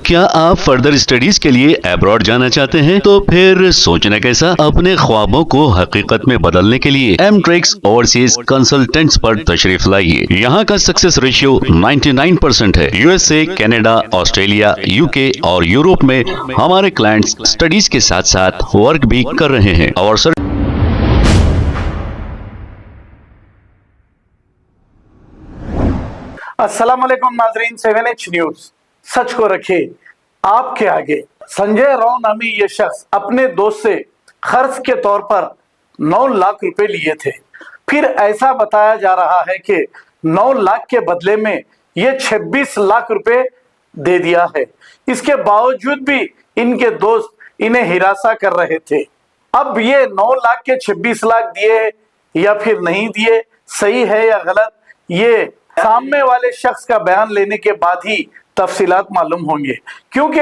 क्या आप further studies के लिए अब्रॉड जाना चाहते हैं? तो फिर सोचना कैसा, अपने ख्वाबों को हकीकत में बदलने के लिए एमट्रिक्स ओवरसीज कंसल्टेंट्स पर तशरीफ लाइए। यहाँ का सक्सेस रेशियो 99% है। यूएसए, कनाडा, ऑस्ट्रेलिया, यूके और यूरोप में हमारे क्लाइंट्स स्टडीज के साथ साथ वर्क भी कर रहे हैं और सर अस्सलाम वालेकुम नाजरीन, 7H न्यूज सच को रखे आपके आगे। संजय राव नामी ये शख्स अपने दोस्त से खर्च के तौर पर 9 लाख रुपए लिए थे। फिर ऐसा बताया जा रहा है कि 9 लाख के बदले में ये 26 लाख रुपए दे दिया है। इसके बावजूद भी इनके दोस्त इन्हें हिरासा कर रहे थे। अब ये 9 लाख के 26 लाख दिए या फिर नहीं दिए, सही है या गलत, ये सामने वाले शख्स का बयान लेने के बाद ही तफसीलात मालूम होंगे, क्योंकि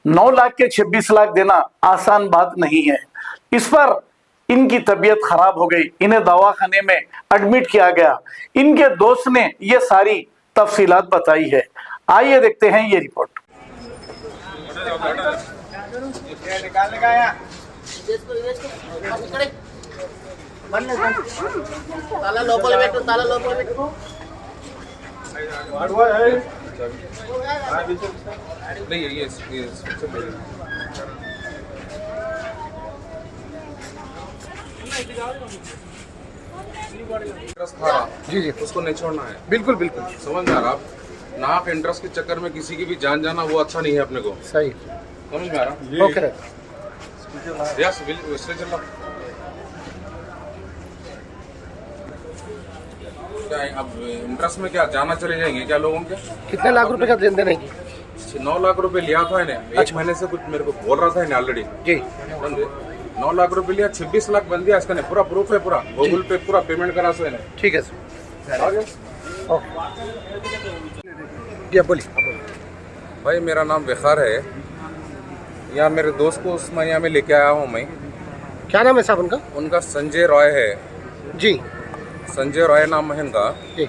9 लाख के 26 लाख देना आसान बात नहीं है। इस पर इनकी तबीयत खराब हो गई, इन्हें दवाखाने में एडमिट किया गया। इनके दोस्त ने ये सारी तफसीलात बताई है। आइए देखते हैं ये रिपोर्ट। ताला लोपल बैठो, ताला लोपल बैठो। नहीं ये इंटरेस्ट खा रहा जी जी उसको नहीं छोड़ना है। बिल्कुल बिल्कुल समझ में आ रहा आप? नाक इंटरेस्ट के चक्कर में किसी की भी जान जाना वो अच्छा नहीं है अपने को। सही। समझ में आ रहा? ओके यस इसलिए चल रहा। क्या अब इंटरेस्ट में क्या जाना चले जाएंगे क्या लोगों के? कितने लाख रुपए का लेन देन है? 9 लाख रुपए लिया था इन्हें। एक महीने से कुछ मेरे को बोल रहा था इन्हें ऑलरेडी। जी समझे? 9 लाख रुपए लिया, 26 लाख बन दिया इसका। पूरा प्रूफ है, पूरा गूगल पे पूरा पेमेंट करा सो इन्हें। ठीक है सर। आगे जी आप बोलिए। भाई मेरा नाम विखार है। यहाँ मेरे दोस्त को उस्मानिया में लेके आया हूँ मैं। क्या नाम है साहब उनका? उनका संजय रॉय है। जी संजय रॉय नाम है इनका। जी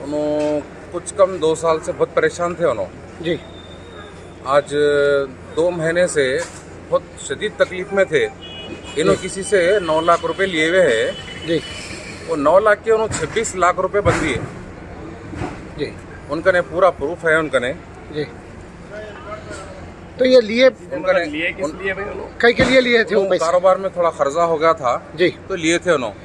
उन्होंने कुछ कम 2 साल से बहुत परेशान थे उन्होंने। जी आज 2 महीने से बहुत शदीद तकलीफ में थे। इन्होंने किसी से 9 लाख रुपए लिए हुए हैं। जी वो 9 लाख के उन्होंने 26 लाख रुपए बन दिए। जी उनका ने पूरा प्रूफ है उनका ने। जी तो ये लिए उनका ने लिए किस लिए भाई? कई के लिए लिए थे वो पैसे? कारोबार में थोड़ा खर्चा हो गया था जी तो लिए थे उन्होंने।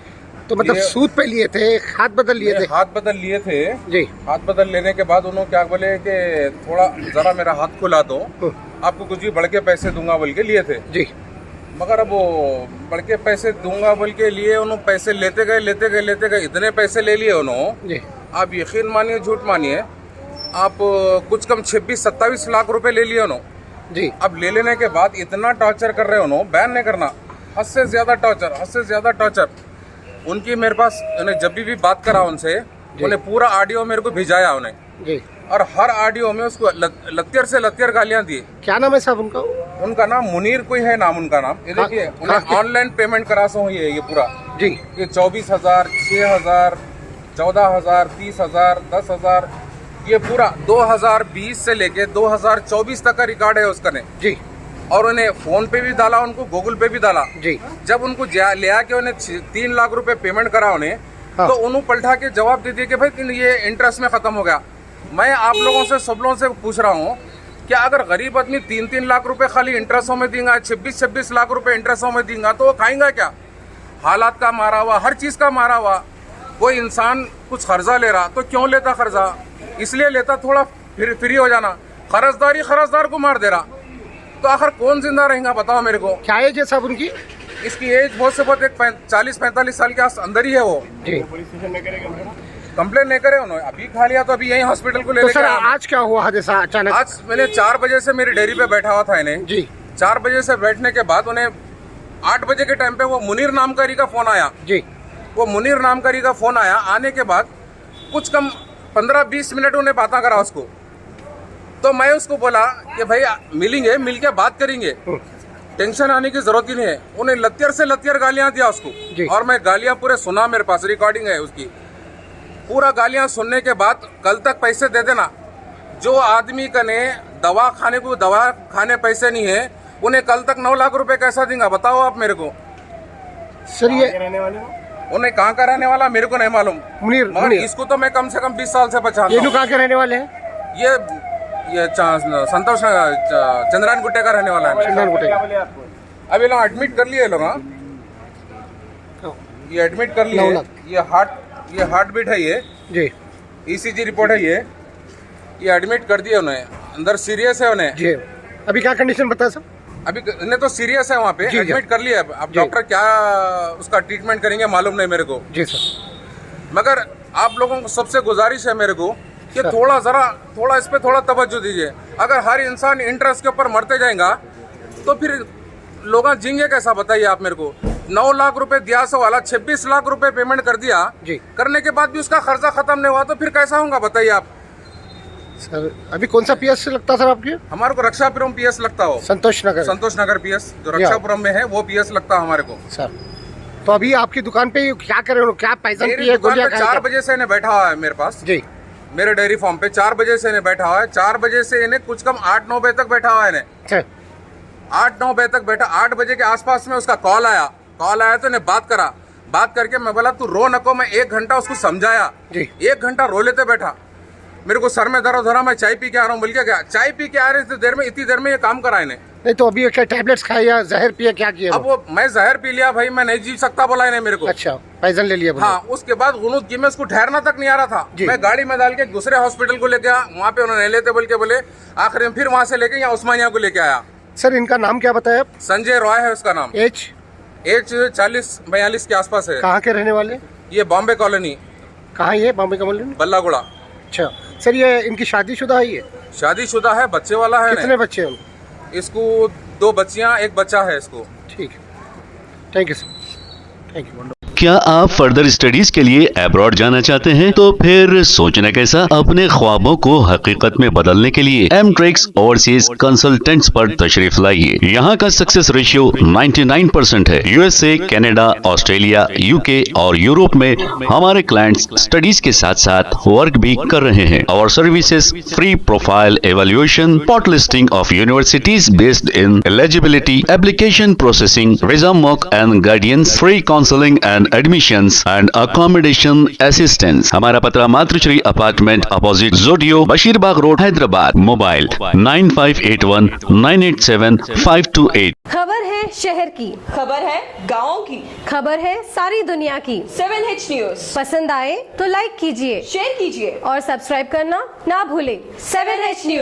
तो मतलब लिए- सूद पे लिए थे, हाथ बदल लिए थे? हाथ बदल लिए थे। जी हाथ बदल लेने के बाद उन्होंने क्या बोले कि थोड़ा जरा मेरा हाथ खुला दो, आपको कुछ भी बढ़ के पैसे दूंगा बोल के लिए थे। जी मगर अब वो बढ़ के पैसे दूंगा बोल के लिए उन्होंने पैसे लेते गए इतने पैसे ले लिए उन्होंने। जी आप यकीन मानिए झूठ मानिए, आप कुछ कम 26-27 लाख रुपए ले लिए उन्होंने। जी अब ले लेने के बाद इतना टॉर्चर कर रहे हो उन्होंने, बैन नहीं करना। हद से ज्यादा टॉर्चर। उनकी मेरे पास उन्हें जब भी बात करा उनसे, उन्हें पूरा ऑडियो मेरे को भिजाया उन्हें। जी और हर ऑडियो में उसको लतियर से लतियर गालियां दी। क्या नाम है साहब उनका? उनका नाम मुनीर कोई है नाम उनका नाम। ये देखिए उन्हें ऑनलाइन पेमेंट करा सो ये पूरा। जी ये 24,000, 6,000, 14,000, 30,000, 10,000, ये पूरा 2020 से लेके 2024 तक का रिकॉर्ड है उसका ने। जी और उन्हें फोन पे भी डाला, उनको गूगल पे भी डाला। जी जब उनको ले आके उन्हें 3 लाख रुपए पेमेंट करा उन्हें, हाँ। तो उन्होंने पलटा के जवाब दे दिया कि भाई ये इंटरेस्ट में खत्म हो गया। मैं आप लोगों से सब लोगों से पूछ रहा हूँ, क्या अगर गरीब आदमी 3-3 लाख रुपए खाली इंटरेस्टों में देगा, 26-26 लाख रुपए इंटरेस्टों में देगा, तो वो खाएंगा क्या? हालात का मारा हुआ, हर चीज का मारा हुआ। कोई इंसान कुछ कर्जा ले रहा तो क्यों लेता कर्जा? इसलिए लेता थोड़ा फ्री हो जाना। कर्जदार को मार दे रहा, तो आखिर कौन जिंदा रहेगा बताओ मेरे को? क्या एज है साहब उनकी? इसकी एज बहुत से बहुत एक 40-45 साल के अंदर ही है वो। जी कंप्लेन नहीं करे उन्होंने, अभी खा लिया तो अभी यही हॉस्पिटल को ले तो लेके सर आया। आज क्या हुआ हादसा अचानक? आज मैंने 4 बजे से मेरी डेयरी पे बैठा हुआ था इन्हें। जी 4 बजे से बैठने के बाद उन्हें 8 बजे के टाइम पे वो मुनीर नामकारी का फोन आया। जी वो मुनीर नामकारी का फोन आया। आने के बाद कुछ कम 15-20 मिनट उन्हें बात करा उसको। तो मैं उसको बोला कि भाई मिलेंगे, मिल के बात करेंगे, टेंशन आने की जरूरत ही नहीं है। उन्हें लतियर से लतियर गालियां दिया उसको, और मैं गालियां पूरे सुना, मेरे पास रिकॉर्डिंग है उसकी। पूरा गालियां सुनने के बाद कल तक पैसे दे देना, जो आदमी का ने दवा खाने पैसे नहीं है, उन्हें कल तक 9 लाख रुपए कैसा देंगे बताओ आप मेरे को। सर ये उन्हें कहाँ का रहने वाला मेरे को नहीं मालूम, मगर इसको तो मैं कम से कम 20 साल से पहचानता ये हूँ। लोग कहाँ के रहने वाले हैं? ये संतोष चंद्रायन गुट्टे का रहने वाला है। चंदन गुटे का। अब ये लोग एडमिट कर लिए लोग। हाँ, ये एडमिट कर 9 लिए। लाख। ये हार्ट बीट है, ये जी ECG रिपोर्ट है, ये एडमिट कर दिए उन्हें, अंदर सीरियस है उन्हें। जी अभी क्या कंडीशन बताया सर? अभी इन्हें तो सीरियस है, वहाँ पे जी, जी। एडमिट कर लिया। अब जी। डॉक्टर क्या उसका ट्रीटमेंट करेंगे मालूम नहीं मेरे को, जी सर। मगर आप लोगों को सबसे गुजारिश है मेरे को कि सर। थोड़ा इस पे थोड़ा तवज्जो दीजिए। अगर हर इंसान इंटरेस्ट के ऊपर मरते जाएगा तो फिर लोग जिंगे कैसा, बताइए आप मेरे को। 9 लाख रुपए दिया सो वाला 26 लाख रुपए पेमेंट कर दिया, जी। करने के बाद भी उसका खर्चा खत्म नहीं हुआ तो फिर कैसा होगा बताइए आप। सर अभी कौन सा PS से लगता सर आपके? हमारे को रक्षापुरम PS लगता हो, संतोष नगर PS जो रक्षापुरम में है वो PS लगता है हमारे को। सर। तो अभी आपकी दुकान पे क्या करे, क्या पैसा मेरी पिए, दुकान गोलियां पे खाए 4 क्या? बजे से इन्हें बैठा हुआ है मेरे पास, जी मेरे डेयरी फार्म पे 4 बजे से इन्हें बैठा हुआ है। 4 बजे से इन्हें कुछ कम 8-9 बजे तक बैठा हुआ है इन्हें। अच्छा 8-9 बजे तक बैठा। 8 बजे के आसपास में उसका कॉल आया तो इन्हें बात करके मैं बोला तू रो नको, मैं 1 घंटा उसको समझाया। जी। 1 घंटा रो लेते बैठा, मेरे को सर में दर्द हो रहा, मैं चाय पी के आ रहा हूँ, बोल के क्या चाय पी के आ रहे इतनी देर में ये काम करा इन्हें। नहीं तो अभी क्या टैबलेट्स खाए या जहर पिए, क्या किया? अब वो मैं जहर पी लिया भाई, मैं नहीं जी सकता बोला इन्हें मेरे को। अच्छा पैजन ले लिया बोले। हाँ, उसके बाद गुनूद की मैं उसको ठहरना तक नहीं आ रहा था। जी। मैं गाड़ी में डाल के दूसरे हॉस्पिटल को लेके आया, वहाँ पे उन्होंने लेते बोले आखिर में फिर वहाँ से लेके यहाँ उस्मानिया को लेके आया। सर इनका नाम क्या बताया आप? संजय रॉय है उसका नाम। एज 40-42 के आसपास है। कहाँ के रहने वाले? ये बॉम्बे कॉलोनी, कहाँ ये बॉम्बे का बोले? बल्लागुड़ा। अच्छा सर ये इनकी शादीशुदा है? ये शादीशुदा है, बच्चे वाला है। कितने बच्चे हैं? इसको 2 बच्चियां 1 बच्चा है इसको। ठीक है, thank you sir, thank you. क्या आप फर्दर स्टडीज के लिए अब्रॉड जाना चाहते हैं? तो फिर सोचना कैसा, अपने ख्वाबों को हकीकत में बदलने के लिए एमट्रिक्स ओवरसीज कंसल्टेंट्स पर तशरीफ लाइए। यहाँ का सक्सेस रेशियो 99% है। USA, कनाडा, ऑस्ट्रेलिया, UK और यूरोप में हमारे क्लाइंट्स स्टडीज के साथ साथ वर्क भी कर रहे हैं। और services free profile evaluation, spot listing of universities based in eligibility, application processing, visa mock and guidance, free counselling and admissions and accommodation assistance. हमारा पता मातृश्री अपार्टमेंट अपोजिट जोडियो, बशीरबाग रोड, हैदराबाद। मोबाइल 9581987528। खबर है शहर की, खबर है गाँव की, खबर है सारी दुनिया की। 7H न्यूज पसंद आए तो लाइक कीजिए, शेयर कीजिए और सब्सक्राइब करना ना भूलें। 7H news.